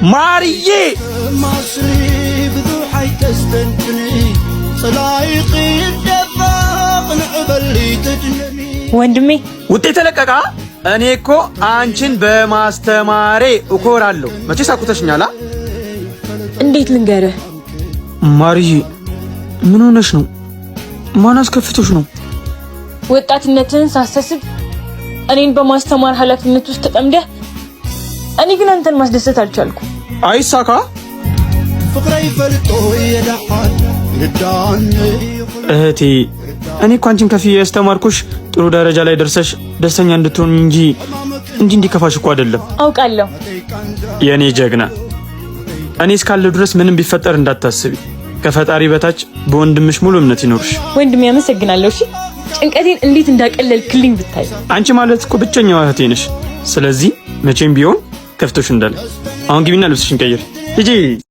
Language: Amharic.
ማርዬ ወንድሜ ውጤት ተለቀቃ። እኔ እኮ አንቺን በማስተማሬ እኮራለሁ። መቼ ሳኩተሽኛላ? እንዴት ልንገርህ? ማርዬ ምን ሆነሽ ነው? ማን አስከፍቶሽ ነው? ወጣትነትን ሳሰስብ እኔን በማስተማር ኃላፊነት ውስጥ ተጠምደህ፣ እኔ ግን አንተን ማስደሰት አልቻልኩም። አይሳካ እህቴ፣ እኔ እኮ አንቺን ከፍዬ ያስተማርኩሽ ጥሩ ደረጃ ላይ ደርሰሽ ደስተኛ እንድትሆን እንጂ እንዲከፋሽ እኮ አይደለም። አውቃለሁ የኔ ጀግና። እኔ እስካለሁ ድረስ ምንም ቢፈጠር እንዳታስቢ። ከፈጣሪ በታች በወንድምሽ ሙሉ እምነት ይኖርሽ። ወንድሜ አመሰግናለሁ። እሺ ጭንቀቴን እንዴት እንዳቀለልክልኝ ብታይ። አንቺ ማለት እኮ ብቸኛዋ እህቴ ነሽ። ስለዚህ መቼም ቢሆን ከፍቶሽ እንዳለ። አሁን ግቢና ልብስሽን ቀይሪ ሂጂ።